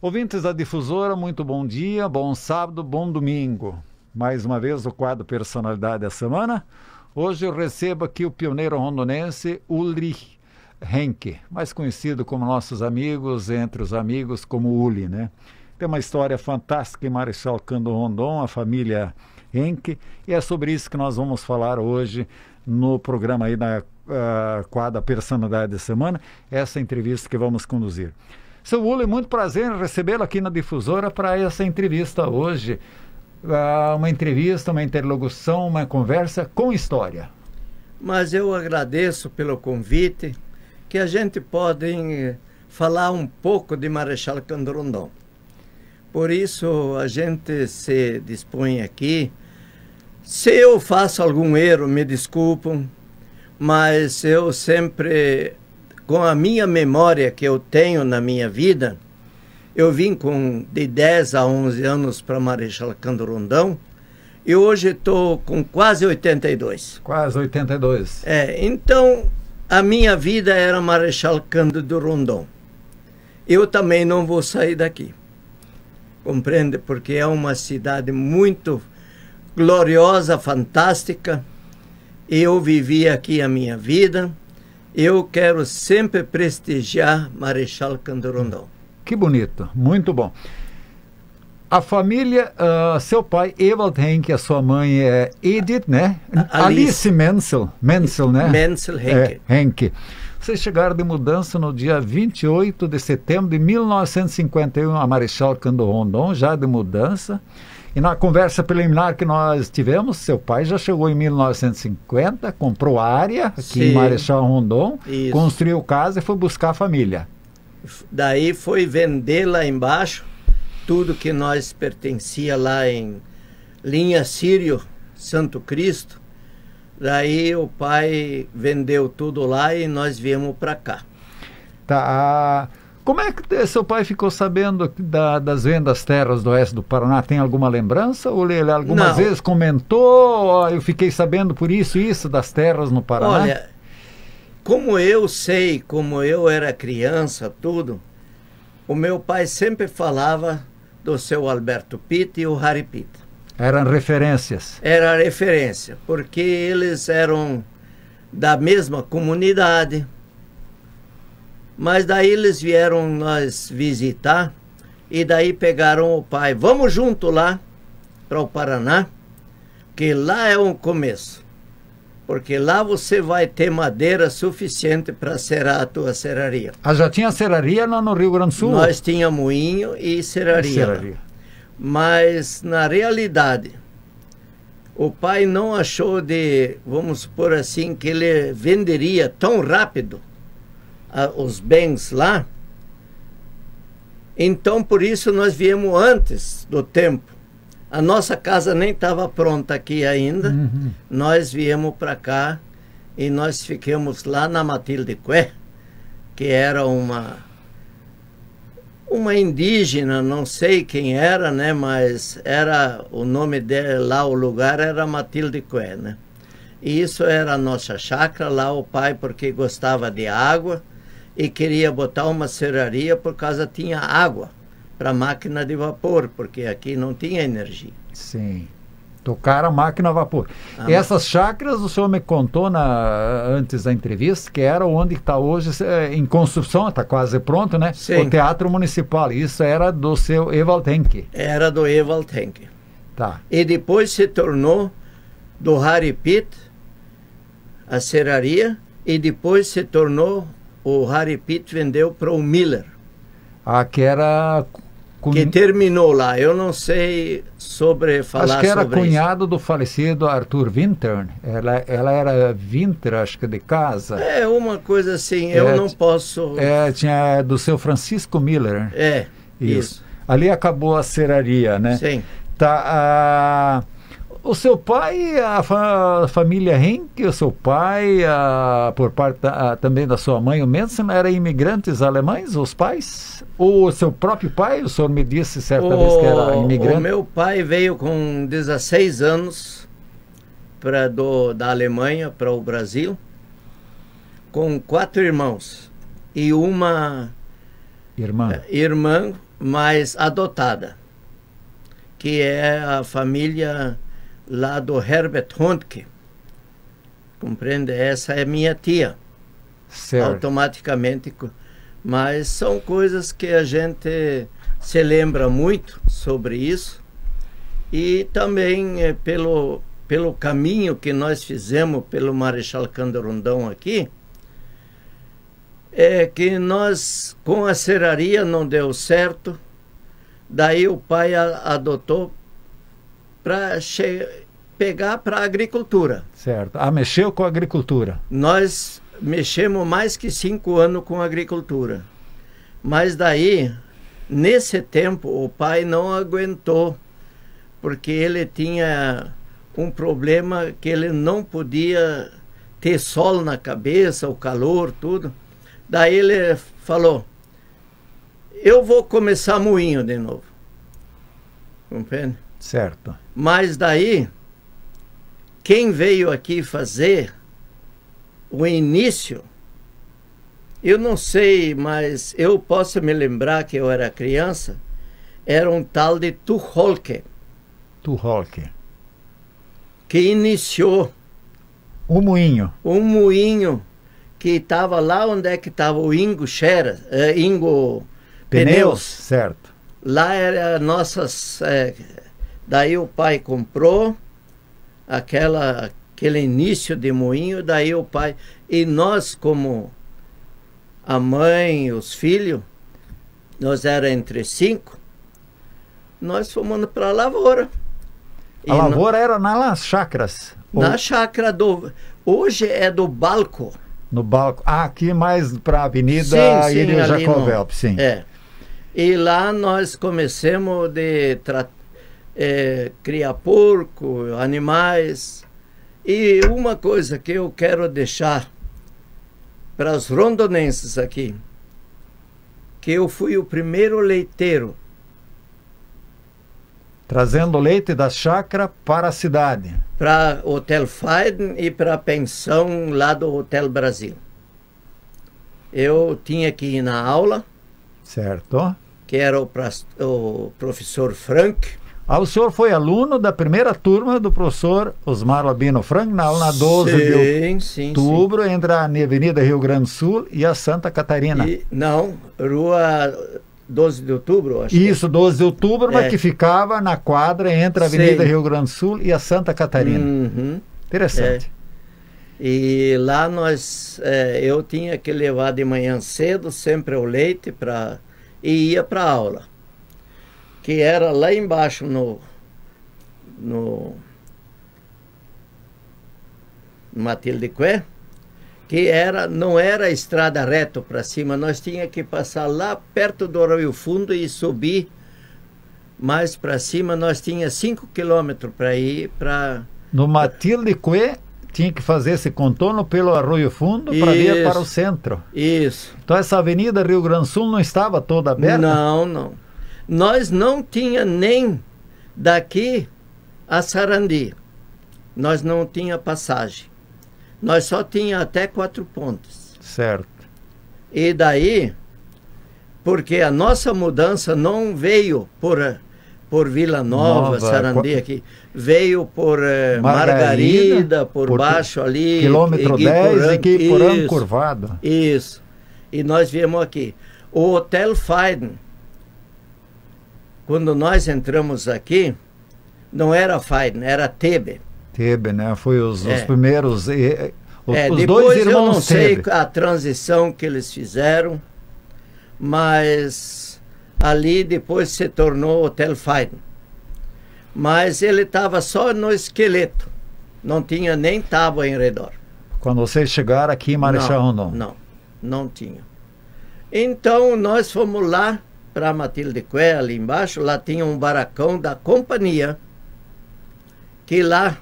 Ouvintes da Difusora, muito bom dia, bom sábado, bom domingo. Mais uma vez o quadro Personalidade da Semana. Hoje eu recebo aqui o pioneiro rondonense Ulrich Henke, mais conhecido como nossos amigos, entre os amigos, como Uli, né? Tem uma história fantástica em Marechal Cândido Rondon, a família Henke, e é sobre isso que nós vamos falar hoje no programa aí da quadra Personalidade da Semana, essa entrevista que vamos conduzir. Seu Uli, muito prazer em recebê-lo aqui na Difusora para essa entrevista hoje. Uma entrevista, uma interlocução, uma conversa com história. Mas eu agradeço pelo convite, que a gente pode falar um pouco de Marechal Cândido Rondon. Por isso a gente se dispõe aqui. Se eu faço algum erro, me desculpam, mas eu sempre, com a minha memória que eu tenho na minha vida, eu vim de 10 a 11 anos para Marechal Cândido Rondon e hoje estou com quase 82. Quase 82. Então a minha vida era Marechal Cândido Rondon. Eu também não vou sair daqui. Compreende? Porque é uma cidade muito gloriosa, fantástica. Eu vivi aqui a minha vida. Eu quero sempre prestigiar Marechal Cândido Rondon. Que bonito, muito bom. A família, seu pai, Ewald Henke, a sua mãe é Edith, né? Alice Menzel, né? Menzel Henke. Henke. Vocês chegaram de mudança no dia 28 de setembro de 1951 a Marechal Cândido Rondon, já de mudança. E na conversa preliminar que nós tivemos, seu pai já chegou em 1950, comprou área aqui em Marechal Rondon, construiu casa e foi buscar a família. Daí foi vender lá embaixo tudo que nós pertencia lá em Linha Sírio, Santo Cristo. Daí o pai vendeu tudo lá e nós viemos para cá. Tá. Como é que seu pai ficou sabendo das vendas terras do oeste do Paraná? Tem alguma lembrança? Ou ele algumas vezes comentou, eu fiquei sabendo por isso das terras no Paraná? Olha, como eu sei, como eu era criança, tudo, o meu pai sempre falava do seu Alberto Pitt e o Harry Pitt. Eram referências? Era referência, porque eles eram da mesma comunidade. Mas daí eles vieram nós visitar e daí pegaram o pai. Vamos junto lá para o Paraná, que lá é um começo. Porque lá você vai ter madeira suficiente para serar a tua serraria. Já tinha serraria lá no Rio Grande do Sul? Nós tinha moinho e serraria. Mas, na realidade, o pai não achou vamos supor assim, que ele venderia tão rápido os bens lá. Então, por isso, nós viemos antes do tempo. A nossa casa nem estava pronta aqui ainda. Nós viemos para cá e nós ficamos lá na Matilde Qué, que era uma indígena, não sei quem era, né? Mas era o nome dela lá, o lugar era Matilde Qué, né? E isso era a nossa chácara lá, o pai, porque gostava de água e queria botar uma serraria por causa tinha água para máquina de vapor, porque aqui não tinha energia. Sim. Tocaram a máquina a vapor. E essas chácaras, o senhor me contou antes da entrevista, que era onde está hoje em construção, está quase pronto, né? Sim. O Teatro Municipal. Isso era do seu Ewald Henke. Era do Ewald Henke. Tá. E depois se tornou do Harry Pitt, a serraria, e depois se tornou, o Harry Pitt vendeu para o Miller. Que era... Que terminou lá. Eu não sei falar sobre acho que era cunhado isso. do falecido Arthur Winter. Ela era Winter, acho que de casa. É, uma coisa assim, eu não posso... Tinha do seu Francisco Miller. Isso. Ali acabou a serraria, né? Sim. Tá, o seu pai, a família Henke, o seu pai, por parte também da sua mãe, o Menzel, eram imigrantes alemães, os pais? Ou o seu próprio pai, o senhor me disse certa vez que era imigrante? O meu pai veio com 16 anos da Alemanha para o Brasil, com 4 irmãos e uma irmã mas adotada, que é a família lá do Herbert Hontke. Compreende? Essa é minha tia. Certo. Automaticamente. Mas são coisas que a gente se lembra muito sobre isso. E também pelo caminho que nós fizemos pelo Marechal Cândido Rondon aqui, é que nós, com a serraria não deu certo, daí o pai adotou para pegar para a agricultura. Certo. Ah, mexeu com a agricultura. Nós mexemos mais que 5 anos com a agricultura. Mas daí, nesse tempo, o pai não aguentou, porque ele tinha um problema que ele não podia ter sol na cabeça, o calor, tudo. Daí ele falou, eu vou começar moinho de novo. Compreende? Certo. Mas daí, quem veio aqui fazer o início, eu não sei, mas eu posso me lembrar que eu era criança, era um tal de Tucholke. Tucholke. Que iniciou o moinho. Um moinho que estava lá onde é que estava o Ingo Scherer, Ingo Pneus. Certo. Lá era nossas... daí o pai comprou aquele início de moinho, daí o pai... E nós, como a mãe, os filhos, nós era entre 5, nós fomos para a lavoura. A lavoura era nas chácaras? Na chácara do... Hoje é do Balco. No Balco. Ah, aqui mais para a Avenida Ilha Jacovelp, sim. É. E lá nós começamos de criar porco, animais. E uma coisa que eu quero deixar para os rondonenses aqui, que eu fui o primeiro leiteiro. Trazendo leite da chácara para a cidade. Para o Hotel Faiden e para a pensão lá do Hotel Brasil. Eu tinha que ir na aula. Certo. Que era o professor Frank. Ah, o senhor foi aluno da primeira turma do professor Osmar Labino Frank, na aula 12 de outubro, entre a Avenida Rio Grande do Sul e a Santa Catarina. Não, Rua 12 de outubro, acho. Isso, 12 de outubro, mas que ficava na quadra entre a Avenida Rio Grande do Sul e a Santa Catarina. Uhum. Interessante. E lá eu tinha que levar de manhã cedo sempre o leite e ia para a aula. Que era lá embaixo no Matilde Qué, que não era estrada reto para cima, nós tínhamos que passar lá perto do Rio Fundo e subir mais para cima, nós tínhamos 5 quilômetros para ir para... No Matilde Qué tinha que fazer esse contorno pelo Arroio Fundo para vir para o centro. Isso. Então essa avenida Rio Grande do Sul não estava toda aberta? Não, não. Nós não tinha nem daqui a Sarandi. Nós não tinha passagem. Nós só tinha até 4 pontos. Certo. E daí, porque a nossa mudança não veio por Vila Nova, Sarandi aqui. Veio por Margarida, por baixo ali. Quilômetro 10 e Guiporã curvado. Isso. E nós viemos aqui. O Hotel Faiden, quando nós entramos aqui, não era Faiden, era Tebe. Tebe, né? Foi os primeiros... os depois dois irmãos eu não sei Tebe. A transição que eles fizeram, mas ali depois se tornou Hotel Faiden. Mas ele estava só no esqueleto, não tinha nem tábua em redor. Quando vocês chegaram aqui em Marechal Rondon? Não tinha. Então nós fomos lá para Matilde Qué, ali embaixo, lá tinha um barracão da companhia, que lá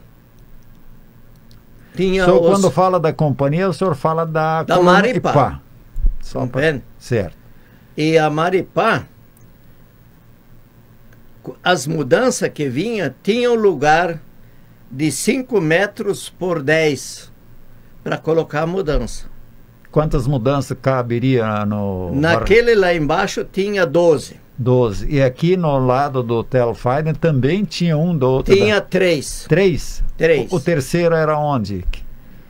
tinha... O senhor, quando fala da companhia, o senhor fala da Maripá. Certo. E a Maripá, as mudanças que vinha, tinham lugar de 5 metros por 10 para colocar a mudança. Quantas mudanças caberia no... Naquele lá embaixo tinha 12. 12. E aqui no lado do Hotel Fiden também tinha um do outro. Tinha três. Três? Três. O terceiro era onde?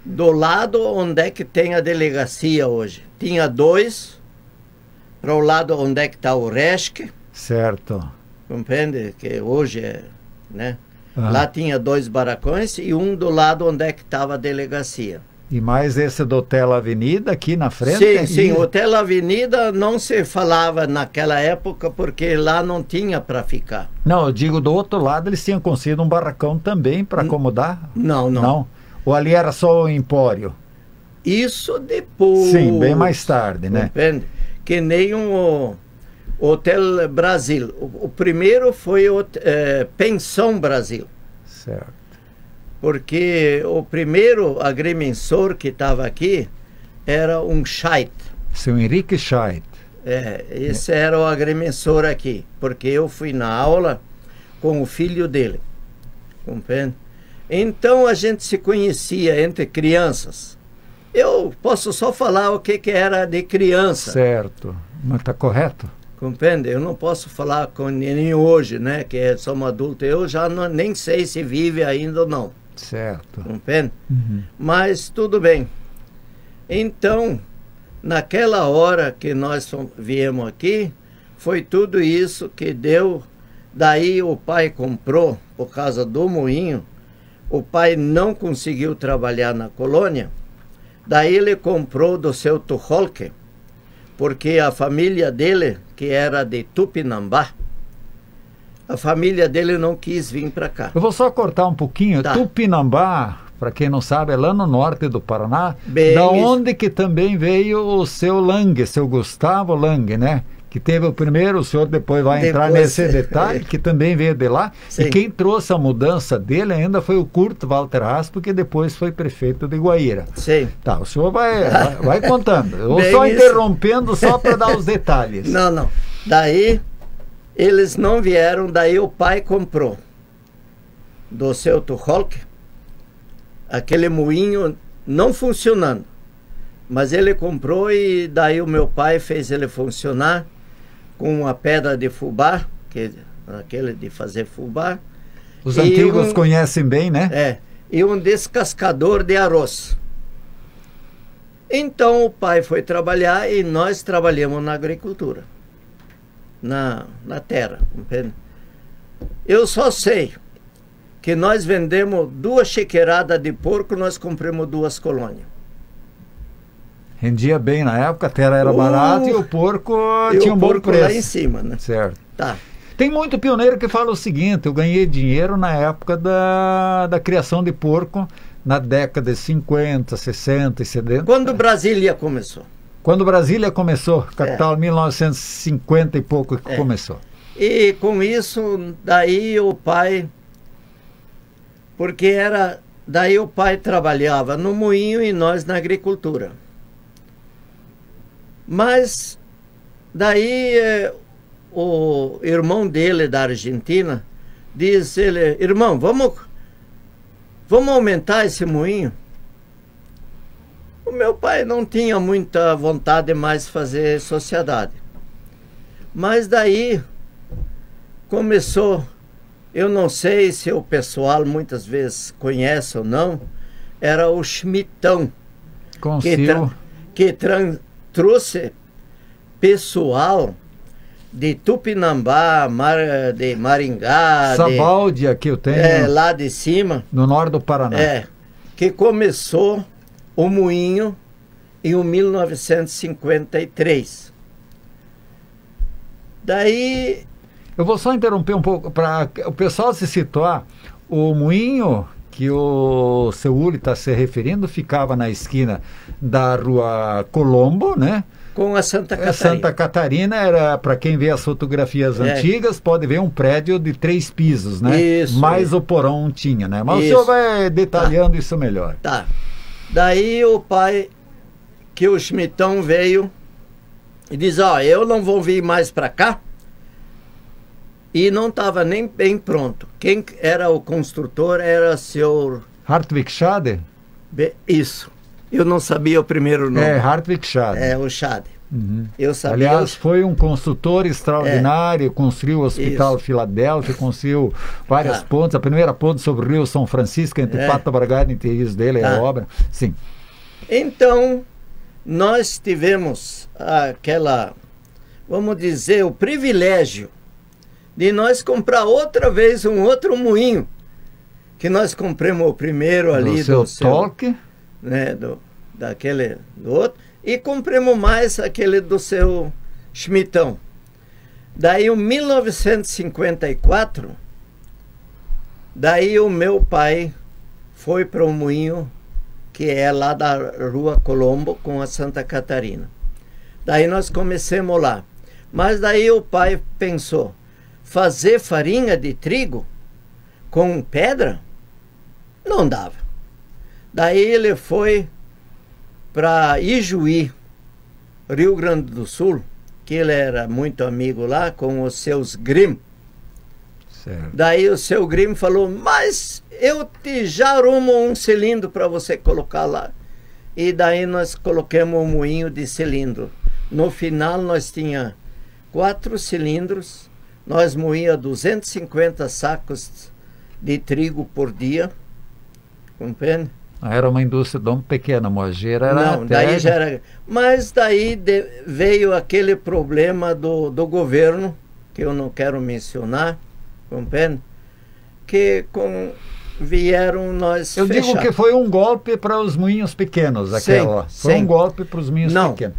Do lado onde é que tem a delegacia hoje. Tinha dois, para o lado onde é que está o RESC. Certo. Compreende? Que hoje é, né? Lá tinha dois barracões e um do lado onde é que estava a delegacia. E mais esse do Hotel Avenida aqui na frente? Sim, sim. O Hotel Avenida não se falava naquela época porque lá não tinha para ficar. Não, eu digo do outro lado eles tinham construído um barracão também para acomodar? Não, não. Não? Ou ali era só o empório? Isso depois. Sim, bem mais tarde, né? Compreende? Que nem o Hotel Brasil. O primeiro foi o Pensão Brasil. Certo. Porque o primeiro agrimensor que estava aqui era um Scheidt. Seu Henrique Scheidt. Esse era o agrimensor aqui. Porque eu fui na aula com o filho dele. Compreende? Então a gente se conhecia entre crianças. Eu posso só falar o que era de criança. Certo. Mas está correto? Compreende? Eu não posso falar com ninguém hoje, né? Que somos adultos. Eu já nem sei se vive ainda ou não. Certo. Compreende? Mas tudo bem. Então, naquela hora que nós viemos aqui, foi tudo isso que deu. Daí o pai comprou, por causa do moinho. O pai não conseguiu trabalhar na colônia. Daí ele comprou do seu Tucholke, porque a família dele, que era de Tupinambá, a família dele não quis vir para cá. Eu vou só cortar um pouquinho. Tá. Tupinambá, para quem não sabe, é lá no norte do Paraná, Bem, da onde que também veio o seu Lange, seu Gustavo Lange, né? Que teve o primeiro, o senhor depois vai entrar nesse detalhe, que também veio de lá. Sim. E quem trouxe a mudança dele ainda foi o Kurt Walter Raspo, que depois foi prefeito de Guaíra. Sim. Tá, o senhor vai contando. Eu Bem só isso. interrompendo só para dar os detalhes. Não, não. Daí, eles não vieram, daí o pai comprou do seu Tucholke, aquele moinho não funcionando. Mas ele comprou e daí o meu pai fez ele funcionar com uma pedra de fubá, aquele de fazer fubá. Os antigos conhecem bem, né? E um descascador de arroz. Então o pai foi trabalhar e nós trabalhamos na agricultura, na terra. Entende? Eu só sei que nós vendemos 2 chiqueiradas de porco, nós compramos 2 colônias. Rendia bem na época, a terra era barata e o porco tinha um bom preço. Lá em cima, né? Certo. Tá. Tem muito pioneiro que fala o seguinte: eu ganhei dinheiro na época da criação de porco, na década de 50, 60 e 70. Quando Brasília começou. Quando Brasília começou, capital 1950 e pouco que começou. E com isso, daí o pai... Porque era... Daí o pai trabalhava no moinho e nós na agricultura. Mas daí o irmão dele da Argentina diz ele: irmão, vamos aumentar esse moinho? O meu pai não tinha muita vontade de mais fazer sociedade. Mas daí começou, eu não sei se o pessoal muitas vezes conhece ou não, era o Schmidtão, que trouxe pessoal de Tupinambá, de Maringá, Sabáudia, que eu tenho lá de cima, no norte do Paraná, que começou o moinho em 1953. Daí... Eu vou só interromper um pouco para o pessoal se situar. O moinho que o seu Uli está se referindo ficava na esquina da Rua Colombo, né? Com a Santa Catarina. Santa Catarina era, para quem vê as fotografias antigas, pode ver um prédio de 3 pisos, né? Isso. Mais o porão tinha, né? Mas o senhor vai detalhando isso melhor. Tá. Daí o pai, que o Schmidtão veio e diz: ó, eu não vou vir mais para cá. E não estava nem bem pronto. Quem era o construtor era o senhor... Hartwig Schade? Isso. Eu não sabia o primeiro nome. Hartwig Schade. O Schade. Eu sabia. Aliás, foi um construtor extraordinário, construiu o Hospital Filadélfia, construiu várias pontes. A primeira ponte sobre o Rio São Francisco, entre Pato Bragado e Interris dele, é a obra. Sim. Então, nós tivemos vamos dizer, o privilégio de nós comprar outra vez um outro moinho, que nós compramos o primeiro ali do seu Torque, né, do outro, e compramos mais aquele do seu Schmidtão. Daí, em 1954, daí o meu pai foi para um moinho que é lá da Rua Colombo com a Santa Catarina. Daí nós começamos lá. Mas daí o pai pensou, fazer farinha de trigo com pedra? Não dava. Daí ele foi para Ijuí, Rio Grande do Sul, que ele era muito amigo lá, com os seus Grimm. Certo. Daí o seu Grimm falou, mas eu já arrumo um cilindro para você colocar lá. E daí nós colocamos um moinho de cilindro. No final nós tinha 4 cilindros, nós moía 250 sacos de trigo por dia, compreende? Era uma indústria tão pequena, Mogeira era... Não, daí já era... Mas daí veio aquele problema do governo, que eu não quero mencionar, compreende? Que vieram nós Eu digo que foi um golpe para os moinhos pequenos, aquela. Foi um golpe para os moinhos pequenos.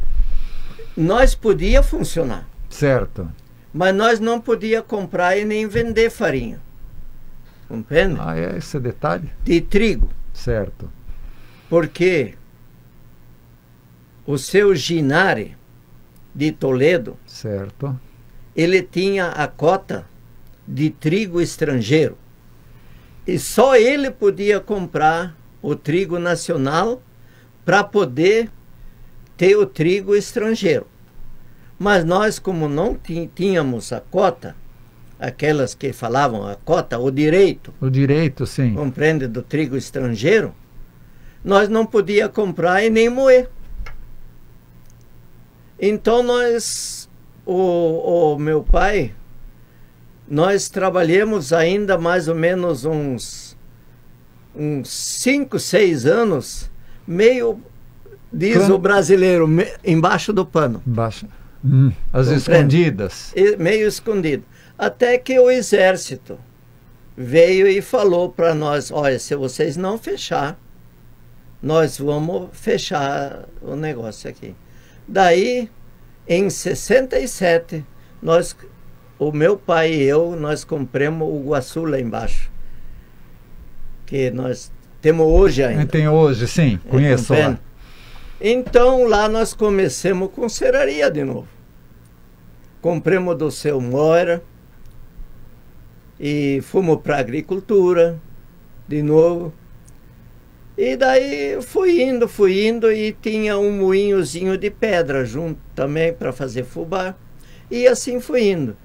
Nós podia funcionar. Certo. Mas nós não podia comprar e nem vender farinha. Compreende? Ah, é esse detalhe? De trigo. Certo. Porque o seu Ginari de Toledo, certo, ele tinha a cota de trigo estrangeiro. E só ele podia comprar o trigo nacional para poder ter o trigo estrangeiro. Mas nós, como não tínhamos a cota, aquelas que falavam a cota, o direito. O direito, sim. Compreende, do trigo estrangeiro, nós não podíamos comprar e nem moer. Então nós, o meu pai, nós trabalhamos ainda mais ou menos uns 5, 6 anos, meio, diz o brasileiro, embaixo do pano. Embaixo. As escondidas. Meio escondido. Até que o exército veio e falou para nós, olha, se vocês não fechar, nós vamos fechar o negócio aqui. Daí, em 67, o meu pai e eu, nós compramos o Guaçu lá embaixo, que nós temos hoje ainda. Tem hoje, sim, conheço lá. Então, lá nós começamos com serraria de novo. Compramos do seu Moira e fomos para a agricultura de novo. E daí fui indo e tinha um moinhozinho de pedra junto também para fazer fubá. E assim fui indo.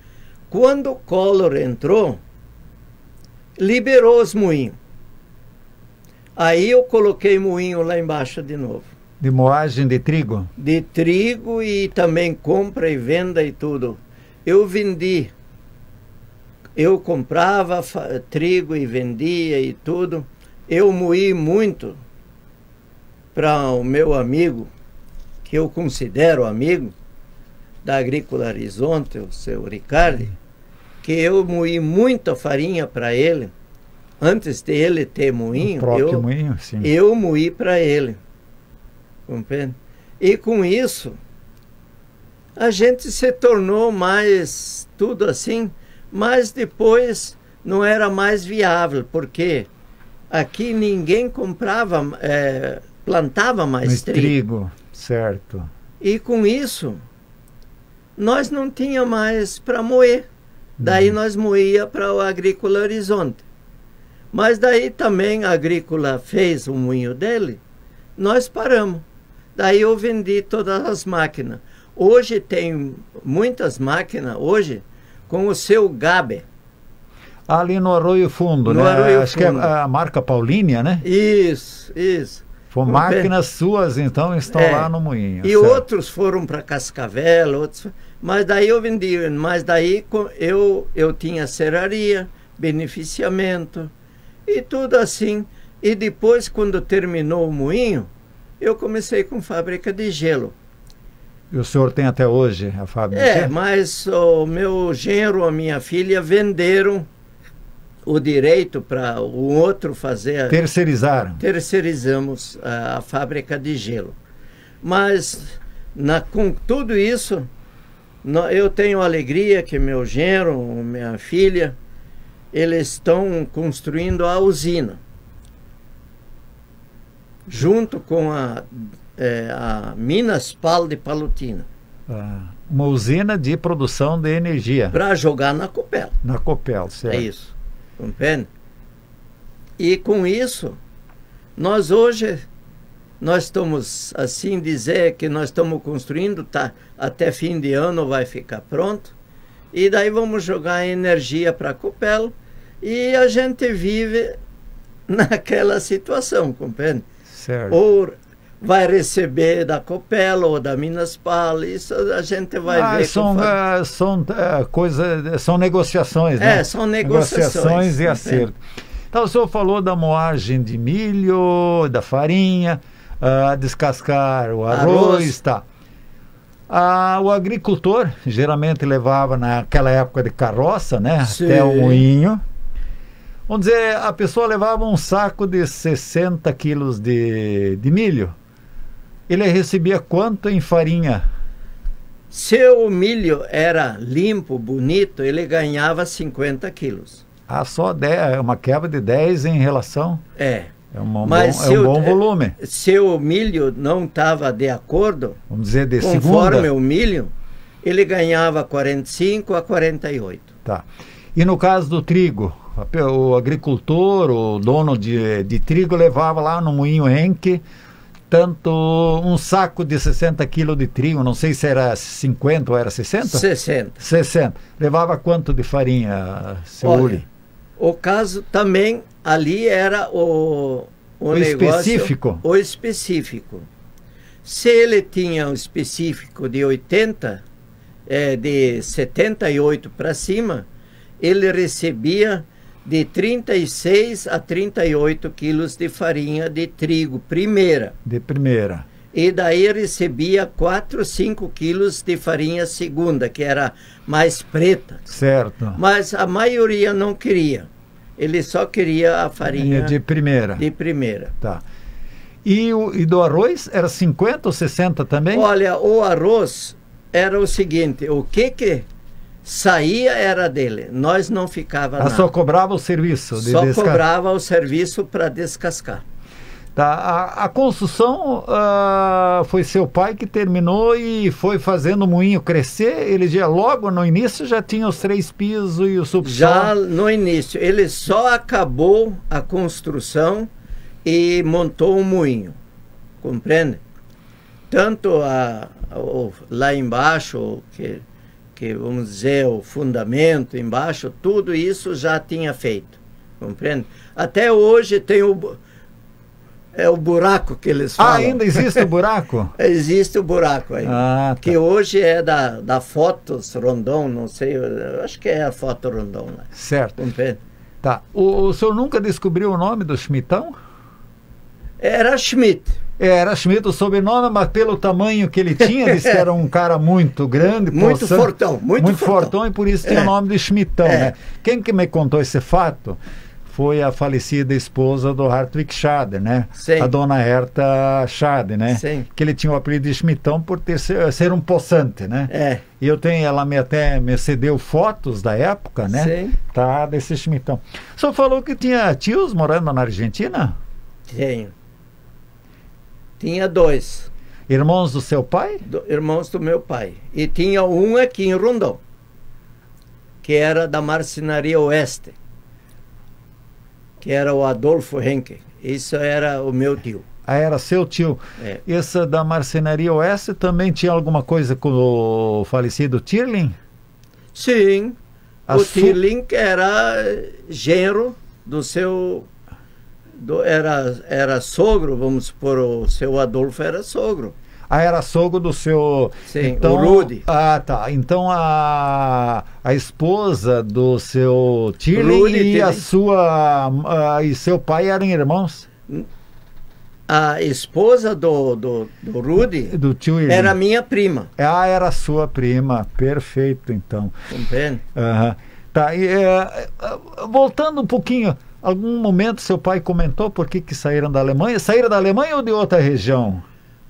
Quando o Collor entrou, liberou os moinhos. Aí eu coloquei moinho lá embaixo de novo. De moagem de trigo? De trigo e também compra e venda e tudo. Eu vendi. Eu comprava trigo e vendia e tudo. Eu moí muito para o meu amigo, que eu considero amigo, da Agrícola Horizonte, o seu Ricardo, que eu moí muita farinha para ele. Antes de ele ter moinho, moinho, sim. Eu moí para ele. Compreende? E com isso, a gente se tornou mais tudo assim, mas depois não era mais viável, porque aqui ninguém comprava, plantava mais trigo. Certo. E com isso, nós não tínhamos mais para moer. Daí nós moía para o Agrícola Horizonte. Mas daí também a Agrícola fez o moinho dele, nós paramos. Daí eu vendi todas as máquinas. Hoje tem muitas máquinas, hoje, com o seu Gabe. Ali no Arroio Fundo, no né? Arroio Acho Fundo. Que é a marca Paulínia, né? Isso. Máquinas suas, então, estão lá no moinho. E certo. Outros foram para Cascavel, outros... Mas daí eu vendi, mas daí eu tinha serraria, beneficiamento e tudo assim. E depois, quando terminou o moinho, eu comecei com fábrica de gelo. E o senhor tem até hoje a fábrica de gelo? Mas o meu genro, a minha filha venderam o direito para o outro fazer... Terceirizaram? Terceirizamos a fábrica de gelo. Mas com tudo isso... Eu tenho alegria que meu genro, minha filha, eles estão construindo a usina. Junto com a Minas Pal de Palotina. Uma usina de produção de energia. Para jogar na Copel. Na Copel, certo. É isso. Compreende? E com isso, nós hoje... Nós estamos, assim dizer, que nós estamos construindo, tá, até fim de ano vai ficar pronto. E daí vamos jogar energia para a Copel e a gente vive naquela situação, compreende? Certo. Ou vai receber da Copel ou da Minas Pal, isso a gente vai ver. São negociações, né? São negociações e acerto. Então, o senhor falou da moagem de milho, da farinha... descascar o arroz. Tá. O agricultor geralmente levava naquela época de carroça, né? Sim. Até o moinho. Vamos dizer, a pessoa levava um saco de 60 quilos de milho. Ele recebia quanto em farinha? Se o milho era limpo, bonito, ele ganhava 50 quilos. Só 10, uma quebra de 10 em relação... É um bom volume. Se o milho não estava de acordo, vamos dizer, conforme o milho, ele ganhava 45 a 48. Tá. E no caso do trigo, o agricultor, o dono de trigo, levava lá no moinho Henke, tanto um saco de 60 quilos de trigo, não sei se era 50 ou era 60? 60. Levava quanto de farinha, seu Uli? O caso também... Ali era o negócio, específico. O específico. Se ele tinha um específico de 80, de 78 para cima, ele recebia de 36 a 38 quilos de farinha de trigo, primeira. De primeira. E daí recebia 4, 5 quilos de farinha segunda, que era mais preta. Certo. Mas a maioria não queria. Ele só queria a farinha de primeira. De primeira. Tá. E do arroz era 50 ou 60 também? Olha, o arroz era o seguinte, o que saía era dele. Nós não ficava nada. Só cobrava o serviço? Cobrava o serviço para descascar. Tá. A construção foi seu pai que terminou e foi fazendo o moinho crescer? Ele já logo no início já tinha os 3 pisos e o subsolo? Já no início. Ele só acabou a construção e montou o moinho. Compreende? Tanto lá embaixo, que vamos dizer, o fundamento embaixo, tudo isso já tinha feito. Compreende? Até hoje tem o buraco que eles falam. Ainda existe o buraco? Existe o buraco aí. Tá. Que hoje é da Fotos Rondon, não sei, eu acho que é a Foto Rondon lá. Certo. Compreende? Tá. O senhor nunca descobriu o nome do Schmidtão? Era Schmidt. Era Schmidt o sobrenome, mas pelo tamanho que ele tinha, disse que era um cara muito grande. Muito fortão. Muito fortão e por isso tinha o nome de Schmidtão, né? Quem que me contou esse fato foi a falecida esposa do Hartwig Schade, né? Sim. A dona Herta Schade, né? Sim. Que ele tinha o apelido de Schmidtão por ser um poçante, né? E ela até me cedeu fotos da época, né? Sim. Tá, desse Schmidtão. O senhor falou que tinha tios morando na Argentina? Tenho. Tinha 2. Irmãos do seu pai? Irmãos do meu pai. E tinha um aqui em Rondon, que era da Marcenaria Oeste, que era o Adolfo Henke. Isso era o meu tio. Era seu tio. Essa da Marcenaria Oeste também tinha alguma coisa com o falecido Tirling? Sim. O Tirling era genro do seu era sogro, vamos supor, o seu Adolfo era sogro. Ah, era sogro do seu... Sim, então, o Rudy. Ah, tá. Então a esposa do seu Tirley e a sua e seu pai eram irmãos? A esposa do Rudy Do tio Irley. era minha prima. Ah, era sua prima. Perfeito, então. Compreende? Aham. Tá, e, voltando um pouquinho, algum momento seu pai comentou por que saíram da Alemanha? Saíram da Alemanha ou de outra região?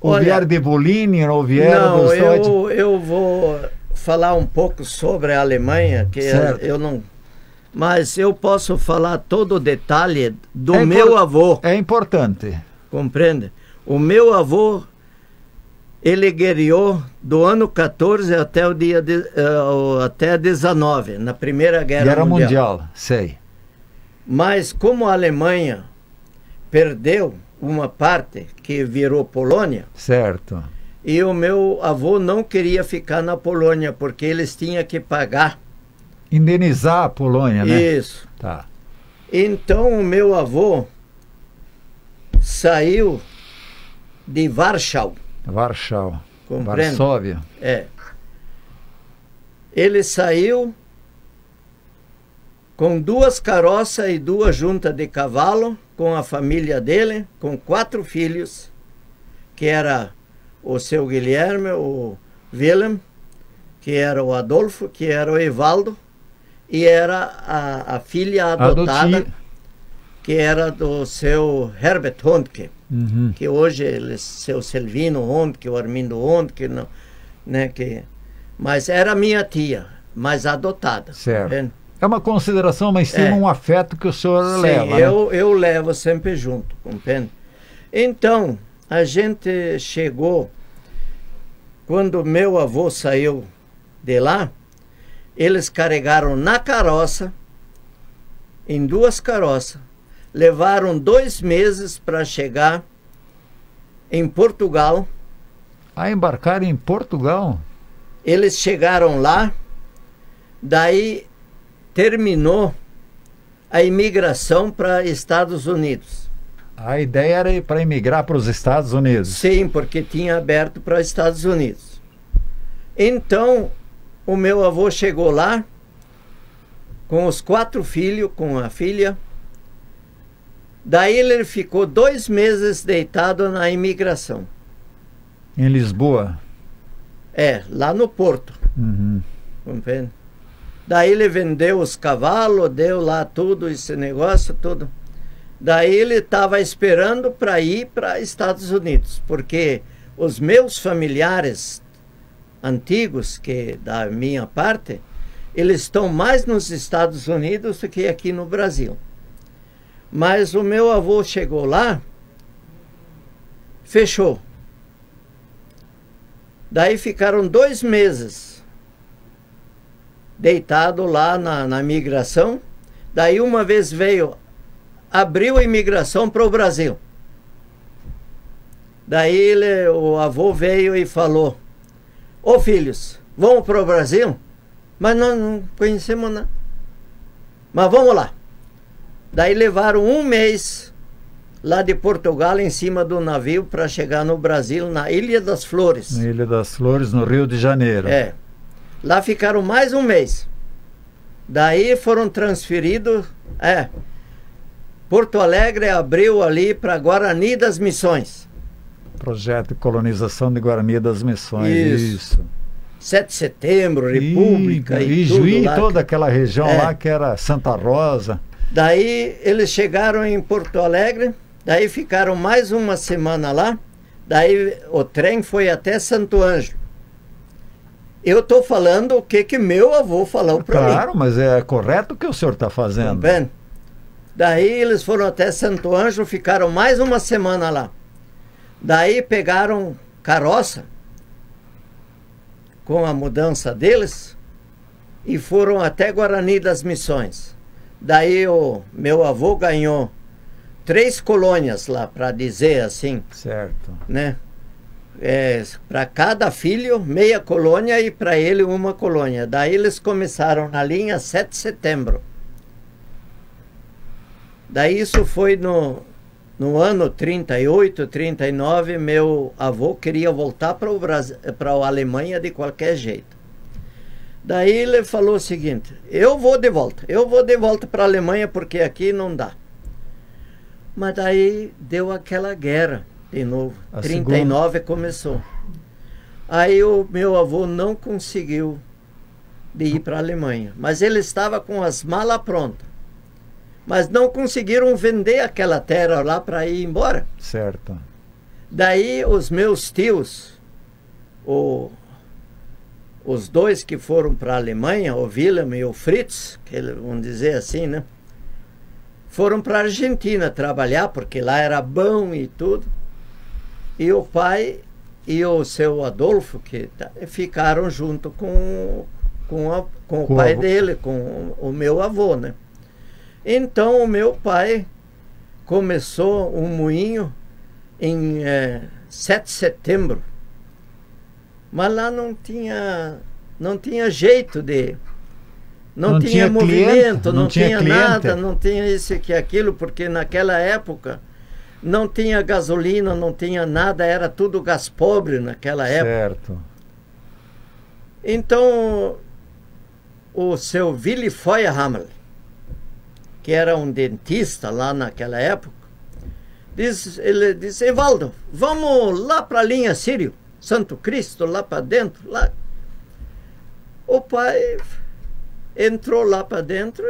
Ou Olha, vieram de Bolínia, ou vieram não, do... eu vou falar um pouco sobre a Alemanha, que eu não... Mas eu posso falar todo o detalhe do meu avô. É importante. Compreende? O meu avô, ele guerreou do ano 14 até o dia até 19, na Primeira Guerra Mundial. Sei. Mas como a Alemanha perdeu uma parte que virou Polônia, certo, e o meu avô não queria ficar na Polônia, porque eles tinham que pagar. Indenizar a Polônia, né? Isso. Tá. Então o meu avô saiu de Warschau. Varsóvia. É. Ele saiu com 2 carroças e 2 juntas de cavalo, com a família dele, com 4 filhos, que era o seu Guilherme, o Willem, que era o Adolfo, que era o Evaldo, e era a filha adotada, que era do seu Herbert Hondke, que hoje ele, seu Selvino Hondke, o Armindo Hondke, não, né, mas era minha tia, mas adotada. Certo. Né? É uma consideração, mas sim um afeto que o senhor leva. Sim, eu levo sempre junto, compreende? Então, a gente chegou, quando meu avô saiu de lá, eles carregaram na carroça, em 2 carroças, levaram 2 meses para chegar em Portugal. Ah, embarcaram em Portugal? Eles chegaram lá, daí terminou a imigração para Estados Unidos. A ideia era ir para emigrar para os Estados Unidos? Sim, porque tinha aberto para os Estados Unidos. Então, o meu avô chegou lá, com os 4 filhos, com a filha. Daí ele ficou 2 meses deitado na imigração. Em Lisboa? É, lá no Porto. Compreende? Daí ele vendeu os cavalos, deu lá tudo, esse negócio, tudo. Daí ele estava esperando para ir para Estados Unidos, porque os meus familiares antigos, que da minha parte, eles estão mais nos Estados Unidos do que aqui no Brasil. Mas o meu avô chegou lá, fechou. Daí ficaram 2 meses deitado lá na imigração. Daí uma vez veio, abriu a imigração para o Brasil. Daí o avô veio e falou: ô filhos, vamos para o Brasil? Mas nós não conhecemos nada. Mas vamos lá. Daí levaram 1 mês lá de Portugal em cima do navio para chegar no Brasil, na Ilha das Flores. Na Ilha das Flores, no Rio de Janeiro. É. Lá ficaram mais 1 mês. Daí foram transferidos. Porto Alegre abriu ali para Guarani das Missões. Projeto de colonização de Guarani das Missões. Isso. 7 de setembro, República e tudo Juí, lá. toda aquela região lá que era Santa Rosa. Daí eles chegaram em Porto Alegre, daí ficaram mais 1 semana lá, daí o trem foi até Santo Ângelo. Eu estou falando o que meu avô falou para mim. Claro, mas é correto o que o senhor está fazendo. Tá vendo? Daí eles foram até Santo Ângelo, ficaram mais 1 semana lá. Daí pegaram carroça com a mudança deles e foram até Guarani das Missões. Daí o meu avô ganhou 3 colônias lá, para dizer assim. Certo. Né? Para cada filho, meia colônia e para ele 1 colônia. Daí eles começaram na linha 7 de setembro. Daí isso foi no no ano 38, 39, meu avô queria voltar para o Brasil, para a Alemanha de qualquer jeito. Daí ele falou o seguinte: eu vou de volta para a Alemanha porque aqui não dá. Mas daí deu aquela guerra de novo. 39 começou. Aí o meu avô não conseguiu de ir para a Alemanha, mas ele estava com as malas prontas. Mas não conseguiram vender aquela terra lá para ir embora. Certo. Daí os meus tios, os dois que foram para a Alemanha, o Wilhelm e o Fritz, que vamos dizer assim, né? Foram para a Argentina trabalhar, porque lá era bom e tudo. E o pai e o seu Adolfo, que ficaram junto com o pai dele, com o meu avô, né? Então o meu pai começou um moinho em 7 de setembro. Mas lá não tinha jeito de... Não tinha movimento, cliente, não tinha cliente. Nada, não tinha isso e aquilo, porque naquela época não tinha gasolina, não tinha nada, era tudo gás pobre naquela época. Certo. Então, o seu Willy Feuerhamel, que era um dentista lá naquela época, ele disse: Evaldo, vamos lá para a linha Sírio, Santo Cristo, lá para dentro. Lá. O pai entrou lá para dentro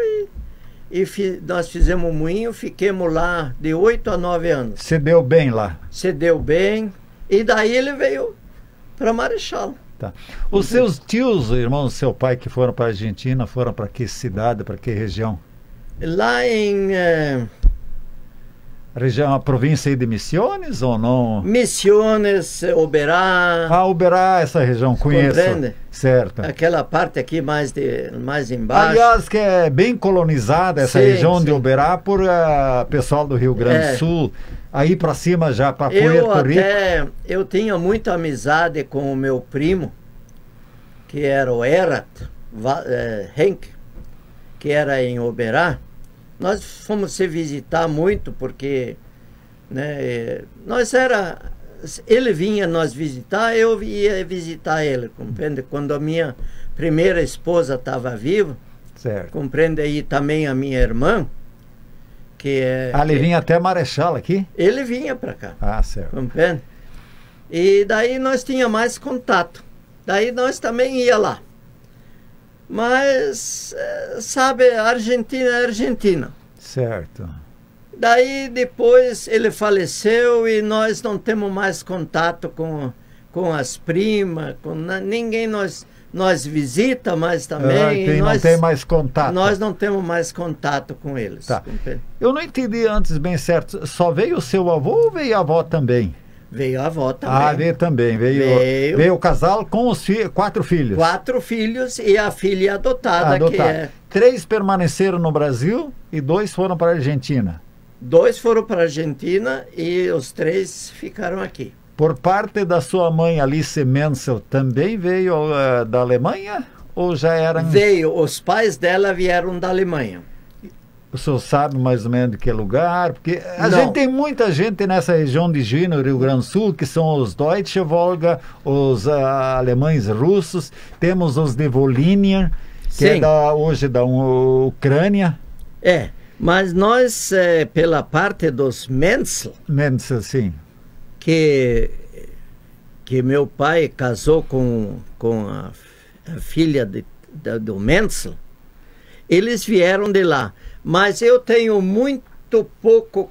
e nós fizemos um moinho, fiquemos lá de 8 a 9 anos. Se deu bem lá? Se deu bem, e daí ele veio para Marechal. Tá. Os seus tios, irmãos do seu pai, que foram para a Argentina, foram para que cidade, para que região? Lá em... região, a província de Misiones ou não? Misiones, Uberá. Ah, Uberá, essa região, conheço. Compreende? Certo. Aquela parte aqui mais embaixo. Aliás, que é bem colonizada essa região de Uberá por pessoal do Rio Grande do Sul. Aí para cima já, para Puerto Rico. Eu tinha muita amizade com o meu primo, que era o Erat Henk, que era em Uberá. Nós fomos se visitar muito porque, né, ele vinha nos visitar, eu ia visitar ele, compreende? Quando a minha primeira esposa estava viva, certo. Compreende? Aí também a minha irmã, que é... ele vinha até Marechal aqui? Ele vinha para cá. Ah, certo. Compreende? E daí nós tínhamos mais contato. Daí nós também ia lá. Mas, sabe, a Argentina é Argentina. Certo. Daí depois ele faleceu e nós não temos mais contato com as primas, com ninguém nós visita mais também. Não tem mais contato. Nós não temos mais contato com eles. Tá. Eu não entendi antes bem certo. Só veio o seu avô ou veio a avó também? Veio a avó também. Ah, veio também. Veio o casal com os 4 filhos. 4 filhos e a filha adotada. Que é... 3 permaneceram no Brasil e 2 foram para a Argentina. 2 foram para a Argentina e os 3 ficaram aqui. Por parte da sua mãe, Alice Menzel, também veio da Alemanha? Ou já eram... Veio. Os pais dela vieram da Alemanha. O senhor sabe mais ou menos de que lugar? Porque a gente tem muita gente nessa região de Juína, no Rio Grande do Sul, que são os Deutsche Volga, os alemães russos, temos os de Volhynia, que é hoje da Ucrânia. Mas nós, pela parte dos Menzel... Menzel, sim. Que meu pai casou com a filha do Menzel, eles vieram de lá. Mas eu tenho muito pouco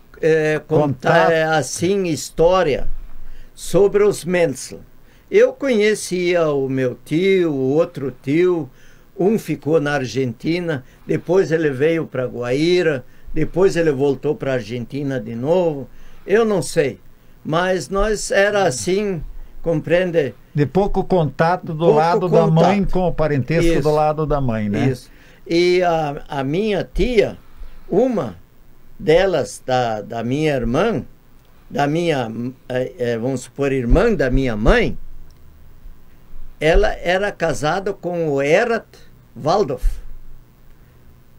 assim história sobre os Menzel. Eu conhecia o meu tio, o outro tio, um ficou na Argentina, depois ele veio para Guaíra, depois ele voltou para a Argentina de novo. Eu não sei, mas nós era assim, compreende? De pouco contato do lado da mãe com o parentesco do lado da mãe, né? Isso. E a minha tia, uma delas, da minha irmã, vamos supor, irmã da minha mãe, ela era casada com o Erat Waldorf,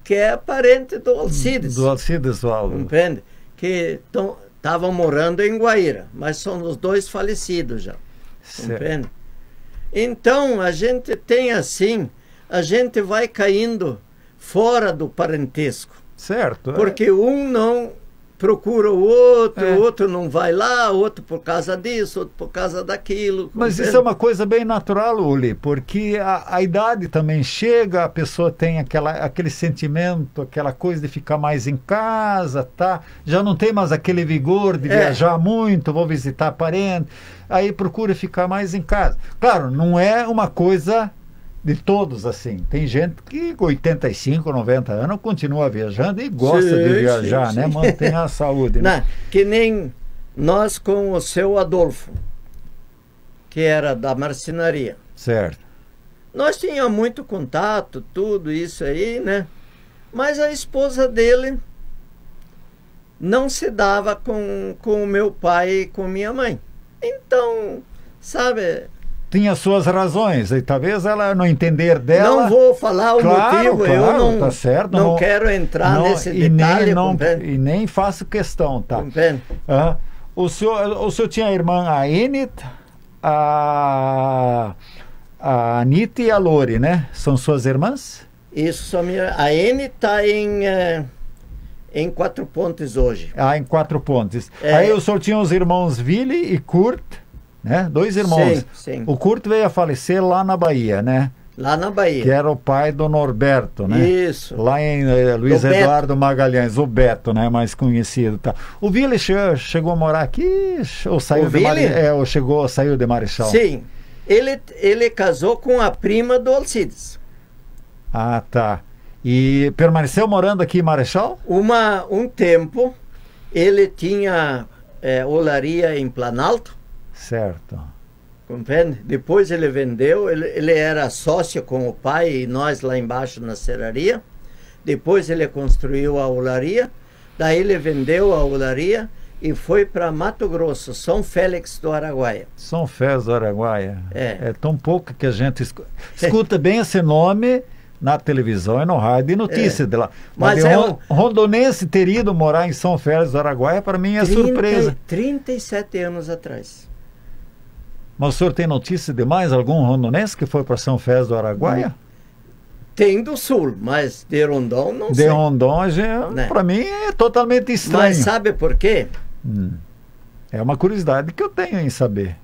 que é parente do Alcides. Do Alcides Waldorf. Compreende? Que estavam morando em Guaíra, mas são os dois falecidos já. Compreende? Então, a gente tem assim, a gente vai caindo fora do parentesco. Certo. Porque um não procura o outro não vai lá, outro por causa disso, outro por causa daquilo. Mas isso é uma coisa bem natural, Uli, porque a idade também chega, a pessoa tem aquele sentimento, aquela coisa de ficar mais em casa, tá? Já não tem mais aquele vigor de viajar muito, vou visitar parente, aí procura ficar mais em casa. Claro, não é uma coisa de todos assim. Tem gente que com 85, 90 anos continua viajando e gosta de viajar, né? Mantém a saúde. Né? Não, que nem nós com o seu Adolfo, que era da marcenaria. Certo. Nós tínhamos muito contato, tudo isso aí, né? Mas a esposa dele não se dava com o meu pai e com minha mãe. Então, sabe... Tinha suas razões, e talvez ela não entender dela... Não vou falar o motivo, eu não, tá certo, não quero entrar nesse detalhe. E nem faço questão, tá? Compreende? O senhor tinha a irmã, a Enid, a Anitta e a Lori, né? São suas irmãs? Isso, a Enid está em Quatro Pontes hoje. Em Quatro Pontes. Aí o senhor tinha os irmãos Willy e Kurt... Né? Dois irmãos. Sim, sim. O Kurt veio a falecer lá na Bahia, né? Lá na Bahia. Que era o pai do Norberto, né? Isso. Lá em Luiz Eduardo Magalhães, o Beto, né? Mais conhecido. Tá. O Willy chegou a morar aqui ou saiu ou saiu de Marechal? Sim. Ele casou com a prima do Alcides. Ah, tá. E permaneceu morando aqui em Marechal? Um tempo, ele tinha olaria em Planalto. Certo. Compreende? Depois ele vendeu, ele era sócio com o pai e nós lá embaixo na serraria. Depois ele construiu a olaria, daí ele vendeu a olaria e foi para Mato Grosso, São Félix do Araguaia. São Félix do Araguaia. É tão pouco que a gente escuta bem esse nome na televisão e no rádio e notícia de lá. Mas rondonense ter ido morar em São Félix do Araguaia, para mim é surpresa. 37 anos atrás. Mas o senhor tem notícia de mais algum rondonense que foi para São Félix do Araguaia? Tem do sul, mas de Rondon não sei. De Rondon, para mim, é totalmente estranho. Mas sabe por quê? É uma curiosidade que eu tenho em saber.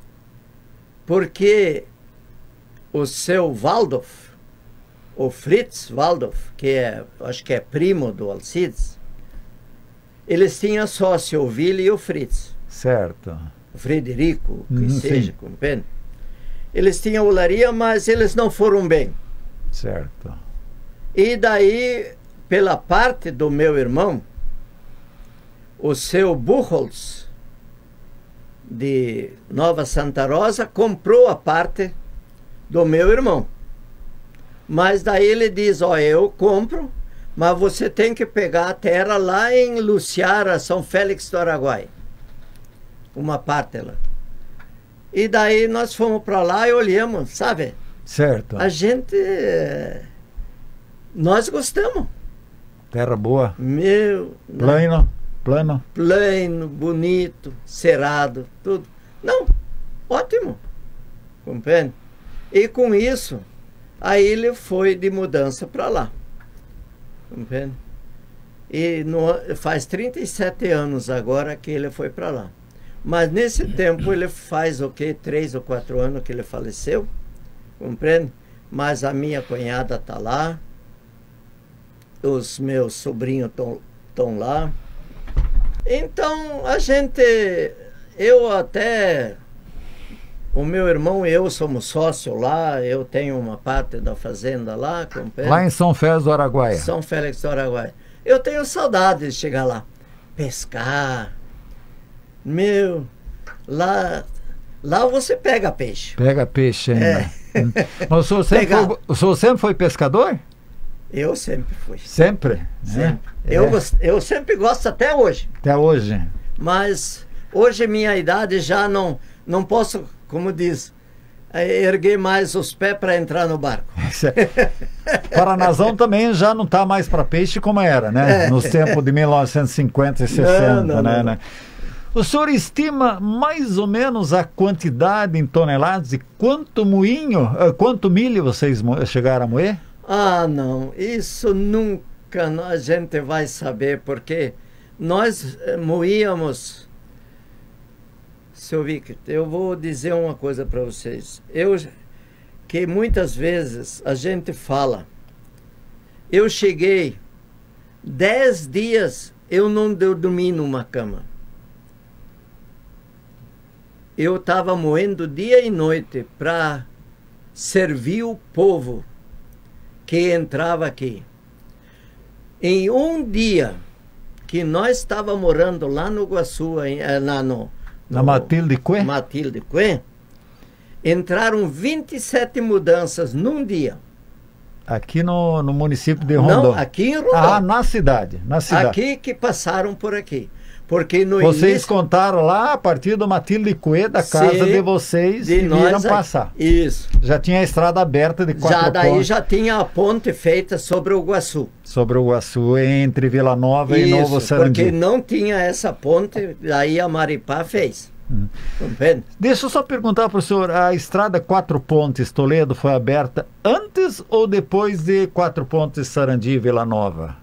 Porque o seu Waldorf, o Fritz Waldorf, que acho que é primo do Alcides, eles tinham sócio, o Willy e o Fritz. Certo. Frederico, que seja, compreende? Eles tinham olaria, mas eles não foram bem. Certo. E daí, pela parte do meu irmão, o seu Buchholz, de Nova Santa Rosa, comprou a parte do meu irmão. Mas daí ele diz, eu compro, mas você tem que pegar a terra lá em Luciara, São Félix do Araguaia. Uma parte lá. E daí nós fomos para lá e olhamos, sabe? Certo. A gente... Nós gostamos. Terra boa. Plano. Plano, bonito, cerrado, tudo. Não, ótimo. Compreende? E com isso, aí ele foi de mudança para lá. Compreende? E faz 37 anos agora que ele foi para lá. Mas nesse tempo ele faz 3 ou 4 anos que ele faleceu, compreende? Mas a minha cunhada está lá, os meus sobrinhos estão lá. Então o meu irmão e eu somos sócios lá, eu tenho uma parte da fazenda lá, compreende? Lá em São Félix do Araguaia. São Félix do Araguaia. Eu tenho saudade de chegar lá, pescar. Lá você pega peixe. Pega peixe ainda. Mas o senhor sempre foi pescador? Eu sempre fui. Sempre? Sempre. Eu sempre gosto até hoje. Até hoje. Mas hoje minha idade já não posso, como diz, erguer mais os pés para entrar no barco. Paranazão também já não está mais para peixe como era, né? Nos tempos de 1950 e 60, né? O senhor estima mais ou menos a quantidade em toneladas de quanto quanto milho vocês chegaram a moer? Ah, não, isso nunca a gente vai saber, porque nós moíamos. Seu Victor, eu vou dizer uma coisa para vocês. Que muitas vezes a gente fala, eu cheguei 10 dias, eu não dormi numa cama. Eu estava moendo dia e noite para servir o povo que entrava aqui. Em um dia que nós estávamos morando lá no Iguaçu, na Matilde Cuen? Matilde Cuen, entraram 27 mudanças num dia. Aqui no município de Rondon? Não, aqui em Rondon. Ah, na cidade. Aqui que passaram por aqui. Porque no vocês início, contaram lá a partir do Matilde Cuen, da casa de vocês, e viram passar. Isso. Já tinha a estrada aberta de 4 pontos. Daí já tinha a ponte feita sobre o Iguaçu. Sobre o Iguaçu, entre Vila Nova e Novo Sarandi. Porque não tinha essa ponte, daí a Maripá fez. Deixa eu só perguntar para o senhor, a estrada 4 Pontes Toledo foi aberta antes ou depois de 4 Pontes Sarandi e Vila Nova?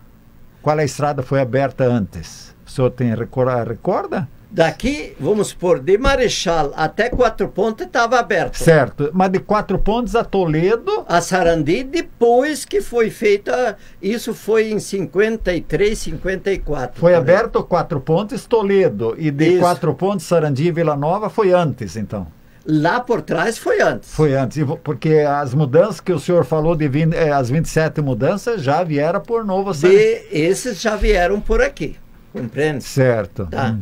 Qual a estrada foi aberta antes? O senhor tem recorda? Daqui, vamos supor, de Marechal até 4 Pontes estava aberto. Certo, mas de 4 Pontes a Toledo... A Sarandi, depois que foi feita, isso foi em 53, 54. Foi aberto 4 Pontes Toledo e de 4 Pontes Sarandi e Vila Nova foi antes, então? Lá por trás foi antes. Foi antes, porque as mudanças que o senhor falou, as 27 mudanças, já vieram por Novo Sarandi. Esses já vieram por aqui, compreende? Certo. Tá.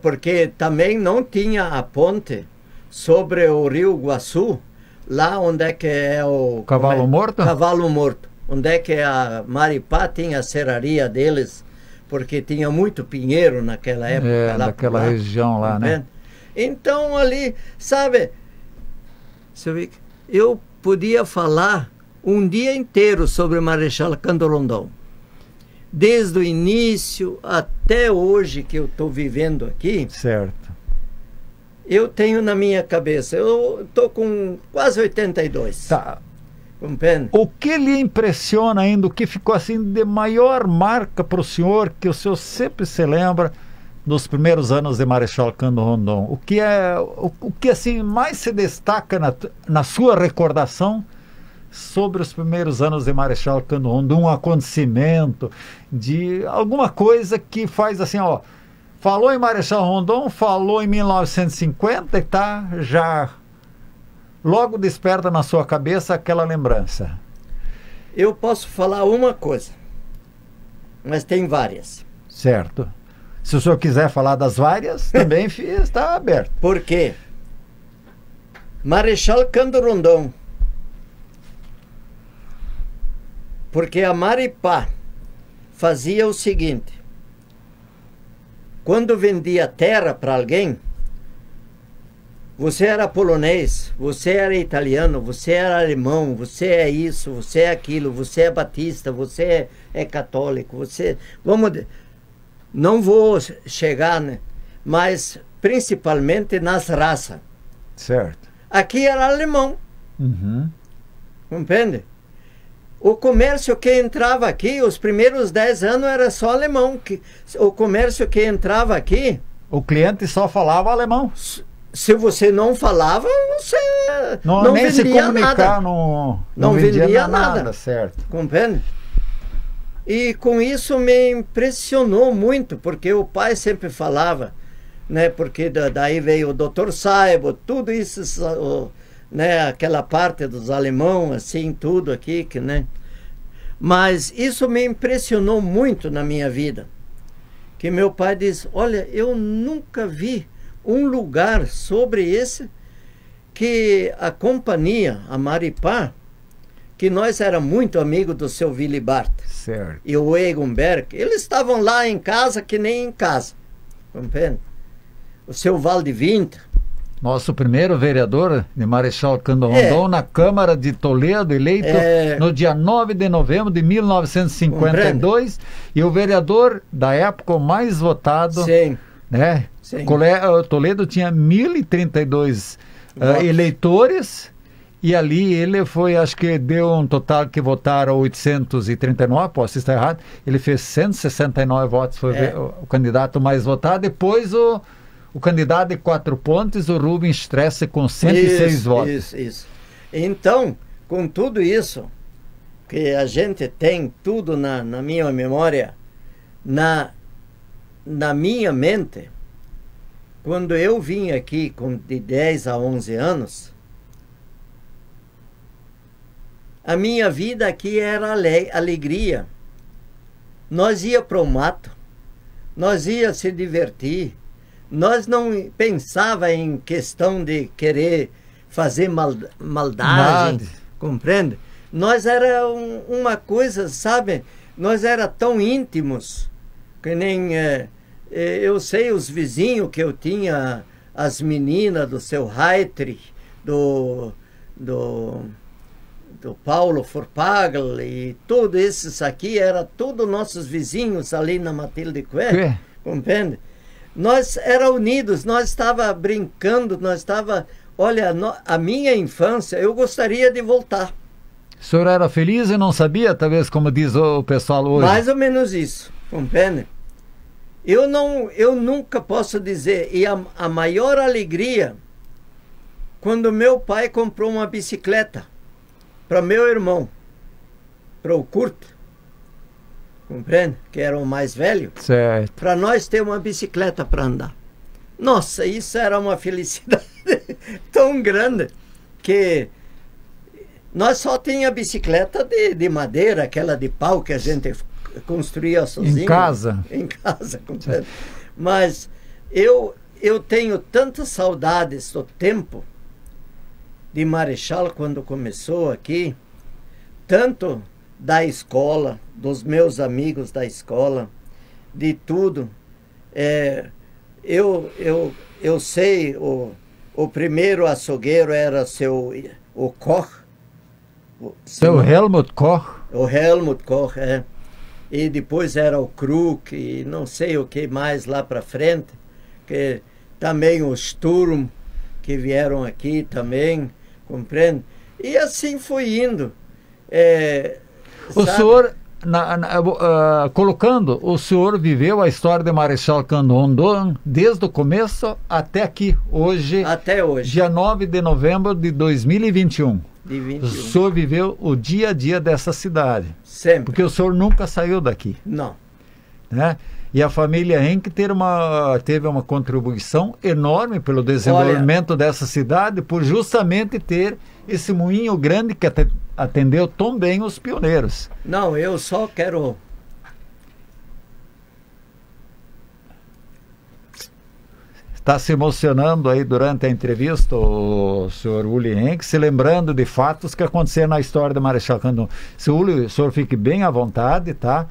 Porque também não tinha a ponte sobre o Rio Iguaçu, lá onde é que é o... Cavalo Morto? Cavalo Morto. Onde é que a Maripá tinha a serraria deles, porque tinha muito pinheiro naquela época. Naquela região lá, né? Então ali, sabe, eu podia falar um dia inteiro sobre Marechal Cândido Rondon. Desde o início até hoje que eu estou vivendo aqui. Certo. Eu tenho na minha cabeça, eu estou com quase 82. Tá. Compreende? O que lhe impressiona ainda, o que ficou assim de maior marca para o senhor, que o senhor sempre se lembra dos primeiros anos de Marechal Cândido Rondon? O que assim mais se destaca na sua recordação sobre os primeiros anos de Marechal Cândido Rondon, um acontecimento, de alguma coisa que faz assim, ó, falou em Marechal Rondon, falou em 1950 e tá, já logo desperta na sua cabeça aquela lembrança. Eu posso falar uma coisa, mas tem várias. Certo. Se o senhor quiser falar das várias, também está aberto. Por quê? Marechal Cândido Rondon, porque a Maripá fazia o seguinte: quando vendia terra para alguém, você era polonês, você era italiano, você era alemão, você é isso, você é aquilo, você é batista, você é católico, você... Não vou chegar, né? Mas principalmente nas raças. Certo. Aqui era alemão. Uhum. Compreende? O comércio que entrava aqui, os primeiros 10 anos era só alemão. O comércio que entrava aqui... O cliente só falava alemão. Se você não falava, você não nem vendia se comunicar, nada. Não vendia nada. Certo. Compreende? E com isso me impressionou muito, porque o pai sempre falava, né? Porque daí veio o Dr. Saibo, tudo isso... né, aquela parte dos alemão, assim, tudo aqui, que, né? Mas isso me impressionou muito na minha vida. Que meu pai diz, olha, eu nunca vi um lugar sobre esse que a companhia, a Maripá, que nós era muito amigo do seu Willy Bart. Certo. E o Egenberg, eles estavam lá em casa que nem em casa. Compreende? O seu Valdevinta. Nosso primeiro vereador de Marechal Cândido Rondon na Câmara de Toledo, eleito no dia 9 de novembro de 1952, e o vereador da época o mais votado né? Sim. Toledo tinha 1.032 Votos. eleitores, e ali ele foi, acho que deu um total que votaram 839, posso estar errado, ele fez 169 votos, foi o candidato mais votado. Depois o candidato de 4 pontos, o Rubens Stresse, com 106 votos. Isso. Então, com tudo isso, que a gente tem tudo na minha memória, na minha mente, quando eu vim aqui de 10 a 11 anos, a minha vida aqui era alegria. Nós ia para o mato, nós ia se divertir, nós não pensava em questão de querer fazer maldade, compreende? Nós era uma coisa, sabe? Nós era tão íntimos, que nem eu sei os vizinhos que eu tinha, as meninas do seu Heitrich, do Paulo Forpagel e todos esses aqui, era todos nossos vizinhos ali na Matilde Quer, compreende? Nós era unidos, nós estava brincando, nós estava, olha, a minha infância, eu gostaria de voltar. O senhor era feliz e não sabia, talvez, como diz o pessoal hoje? Mais ou menos isso, compreende? Eu nunca posso dizer, e a maior alegria, quando meu pai comprou uma bicicleta para meu irmão, para o Kurt, compreende? Que era o mais velho. Certo. Para nós ter uma bicicleta para andar. Nossa, isso era uma felicidade tão grande que nós só tinha bicicleta de madeira, aquela de pau que a gente construía sozinho. Em casa? Em casa, compreende? Mas eu tenho tantas saudades do tempo de Marechal quando começou aqui, tanto da escola, dos meus amigos da escola, de tudo. Eu sei, o primeiro açougueiro era o Koch. Seu Helmut Koch. O Helmut Koch, E depois era o Krug e não sei o que mais lá para frente. Que também os Sturm, que vieram aqui também, compreende? E assim foi indo. O senhor, colocando, o senhor viveu a história de Marechal Rondon desde o começo até aqui, hoje. Até hoje. Dia 9 de novembro de 2021. De 21. O senhor viveu o dia a dia dessa cidade. Sempre. Porque o senhor nunca saiu daqui. Não. Né? E a família Henke teve uma contribuição enorme pelo desenvolvimento dessa cidade, por justamente ter esse moinho grande que atendeu tão bem os pioneiros. Não, eu só quero... Está se emocionando aí durante a entrevista o senhor Uli Henke, se lembrando de fatos que aconteceram na história do Marechal Rondon. O senhor fique bem à vontade, tá?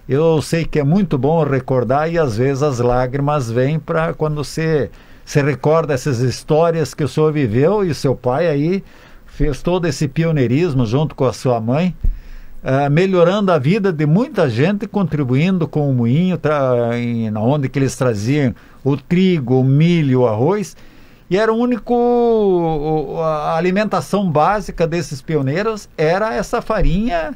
Eu sei que é muito bom recordar e às vezes as lágrimas vêm para quando você se recorda essas histórias que o senhor viveu, e o seu pai aí fez todo esse pioneirismo junto com a sua mãe, melhorando a vida de muita gente, contribuindo com o moinho, onde que eles traziam o trigo, o milho, o arroz, e era a alimentação básica desses pioneiros era essa farinha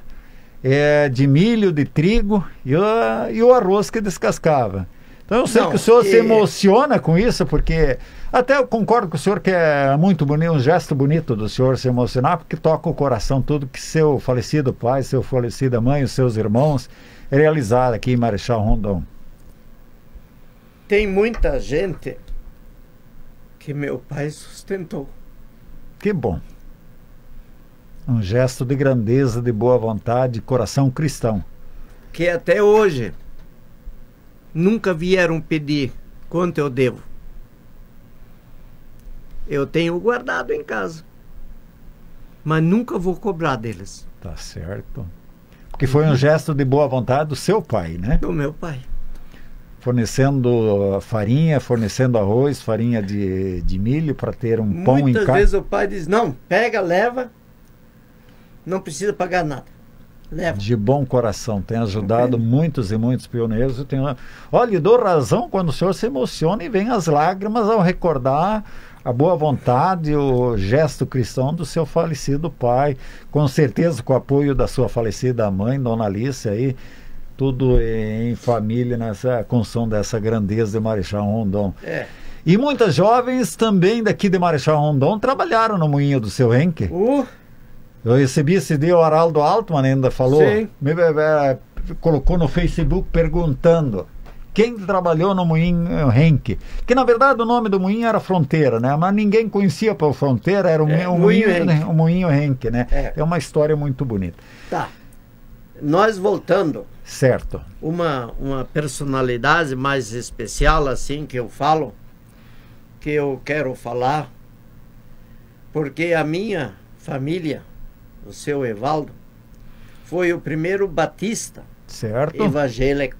de milho, de trigo e o arroz que descascava. Então eu sei que o senhor se emociona com isso, porque até eu concordo com o senhor que é muito bonito, um gesto bonito do senhor se emocionar, porque toca o coração tudo que seu falecido pai, seu falecida mãe, os seus irmãos realizaram aqui em Marechal Rondon. Tem muita gente que meu pai sustentou. Que bom. Um gesto de grandeza, de boa vontade, coração cristão. Que até hoje nunca vieram pedir quanto eu devo. Eu tenho guardado em casa, mas nunca vou cobrar deles. Tá certo. Porque foi um gesto de boa vontade do seu pai, né? Do meu pai. Fornecendo farinha, fornecendo arroz, farinha de milho para ter um pão em casa. Muitas vezes o pai diz, não, pega, leva, não precisa pagar nada. Leva. De bom coração, tem ajudado muitos e muitos pioneiros. Olha, lhe dou razão quando o senhor se emociona e vem as lágrimas ao recordar a boa vontade, o gesto cristão do seu falecido pai, com certeza com o apoio da sua falecida mãe, Dona Alice, aí, tudo em família, nessa construção dessa grandeza de Marechal Rondon. E muitas jovens também daqui de Marechal Rondon trabalharam no moinho do seu Henke. Eu recebi esse dia, o Araldo Altman ainda falou, colocou no Facebook perguntando quem trabalhou no moinho Henke, que na verdade o nome do moinho era Fronteira, né? Mas ninguém conhecia por Fronteira, era o moinho Henke, né? É uma história muito bonita. Tá. Nós voltando. Certo. Uma personalidade mais especial, assim, que eu falo, que eu quero falar, porque a minha família, o seu Evaldo, foi o primeiro batista evangélico.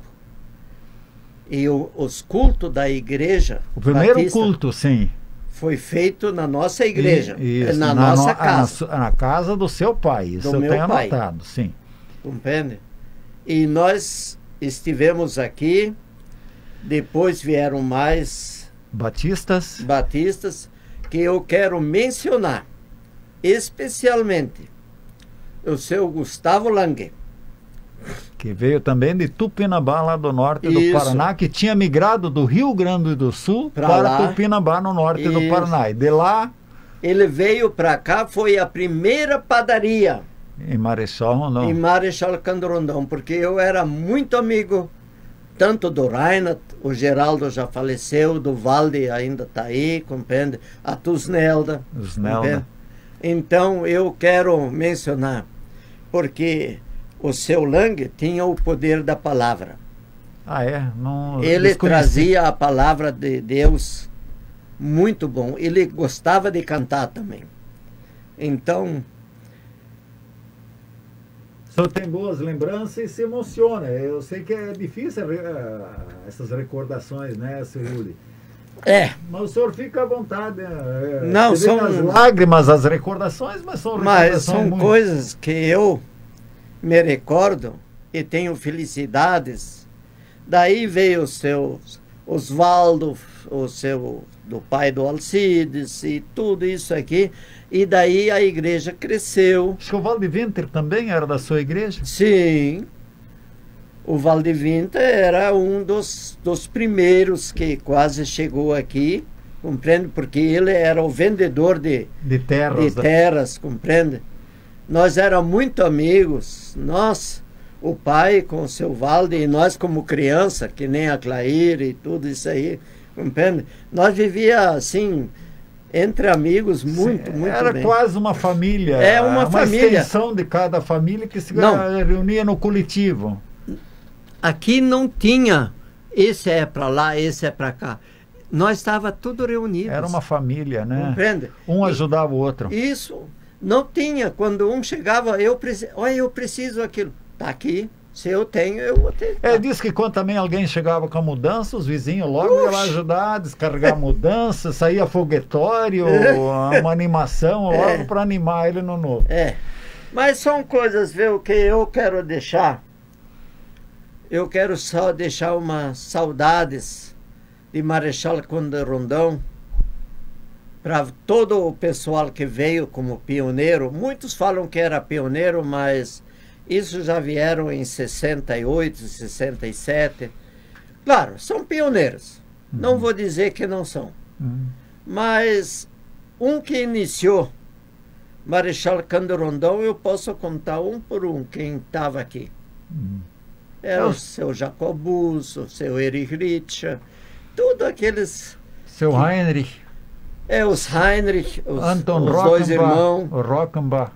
E os cultos da igreja... O primeiro batista culto, sim. Foi feito na nossa igreja, isso, na nossa casa. Na casa do seu pai, isso eu tenho anotado, sim. Compreende? E nós estivemos aqui, depois vieram mais... Batistas, que eu quero mencionar, especialmente o seu Gustavo Lange, que veio também de Tupinambá, lá do norte do Paraná, que tinha migrado do Rio Grande do Sul para Tupinambá, no norte do Paraná. E de lá... Ele veio para cá, foi a primeira padaria em Marechal Rondon. Em Marechal Cândido Rondon, porque eu era muito amigo tanto do Reinhard, o Geraldo já faleceu, do Valde ainda está aí, compreende? A Tusnelda. Então eu quero mencionar, porque o seu Lange tinha o poder da palavra. Ele trazia a palavra de Deus muito bom. Ele gostava de cantar também. Então... O senhor tem boas lembranças e se emociona. Eu sei que é difícil essas recordações, né, seu Yuri? Mas o senhor fica à vontade. Não, são as lágrimas, as recordações, mas são recordações. Mas são coisas que eu me recordo e tenho felicidades. Daí veio o seu Osvaldo, do pai do Alcides e tudo isso aqui. E daí a igreja cresceu. Acho que o Valdivinte também era da sua igreja? Sim. O Valdivinte era um dos primeiros que quase chegou aqui, compreende? Porque ele era o vendedor de terras, compreende? Nós éramos muito amigos. Nós, o pai com o seu Valde e nós como criança, que nem a Clair e tudo isso aí, compreende? Nós vivíamos assim... entre amigos, muito era bem. Quase uma família. Uma família. Extensão de cada família que se reunia no coletivo. Aqui não tinha, esse é para lá, esse é para cá. Nós estava tudo reunidos. Era uma família, né? Compreende? Um ajudava o outro. Isso. Não tinha. Quando um chegava, eu preciso aquilo. Está aqui. Se eu tenho, eu vou ter. Diz que quando também alguém chegava com a mudança, os vizinhos logo iam lá ajudar a descarregar a mudança, saía foguetório, uma animação logo para animar ele no novo. Mas são coisas, viu, que eu quero deixar. Eu quero só deixar umas saudades de Marechal Cândido Rondon para todo o pessoal que veio como pioneiro. Muitos falam que era pioneiro, mas... isso já vieram em 68, 67. Claro, são pioneiros. Não vou dizer que não são. Mas um que iniciou Marechal Cândido Rondon, eu posso contar um por um quem estava aqui. Era o seu Jacobus, o seu Erich Richter, tudo aqueles... Seu Heinrich. Os Heinrich, Anton os dois irmãos. O Rockenbach.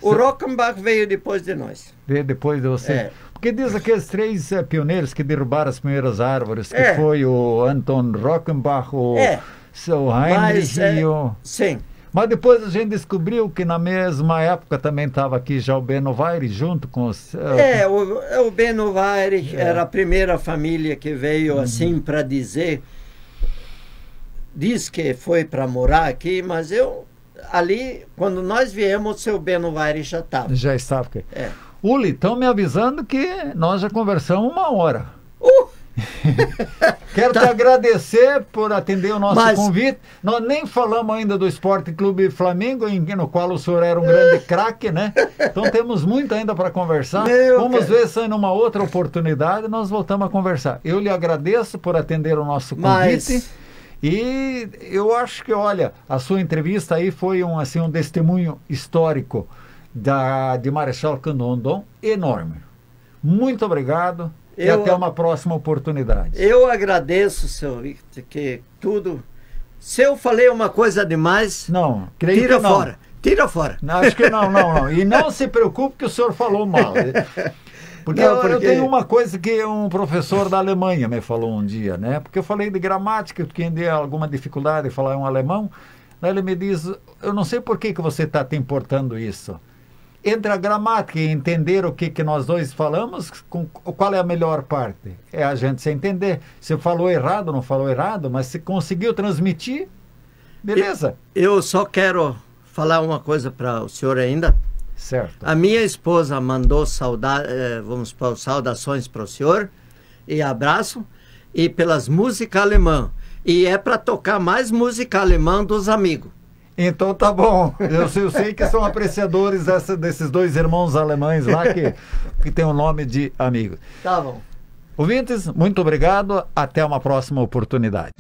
O Rockenbach veio depois de nós. Veio depois de você. Porque diz aqueles três pioneiros que derrubaram as primeiras árvores, que foi o Anton Rockenbach, o seu Heinrich e o... Sim. Mas depois a gente descobriu que na mesma época também estava aqui já o Benno Weyrich junto com os... o Benno Weyrich era a primeira família que veio assim para dizer... Diz que foi para morar aqui, mas ali, quando nós viemos, o seu Benno Weyrich já estava. Já estava aqui. Uli, estão me avisando que nós já conversamos 1 hora. Quero te agradecer por atender o nosso convite. Nós nem falamos ainda do Esporte Clube Flamengo, no qual o senhor era um grande craque, né? Então temos muito ainda para conversar. Vamos ver se numa outra oportunidade nós voltamos a conversar. Eu lhe agradeço por atender o nosso convite. E eu acho que, olha, a sua entrevista aí foi um testemunho histórico de Marechal Cândido Rondon enorme. Muito obrigado. E até uma próxima oportunidade. Eu agradeço, senhor Victor, que tudo... Se eu falei uma coisa demais, não, creio tira que não. fora. Tira fora. Não, acho que não. E não se preocupe que o senhor falou mal. Porque eu tenho uma coisa que um professor da Alemanha me falou um dia, né? Porque eu falei de gramática, quem deu alguma dificuldade em falar um alemão, aí ele me diz, eu não sei por que você está te importando isso. Entre a gramática e entender o que nós dois falamos, qual é a melhor parte? É a gente se entender. Se falou errado, não falou errado, mas se conseguiu transmitir, beleza. Eu só quero falar uma coisa para o senhor ainda. Certo. A minha esposa mandou saudações para o senhor e abraço, e pelas músicas alemãs. E é para tocar mais música alemã dos amigos. Então tá bom, eu sei que são apreciadores desses dois irmãos alemães lá que tem o nome de amigo. Tá bom. Ouvintes, muito obrigado, até uma próxima oportunidade.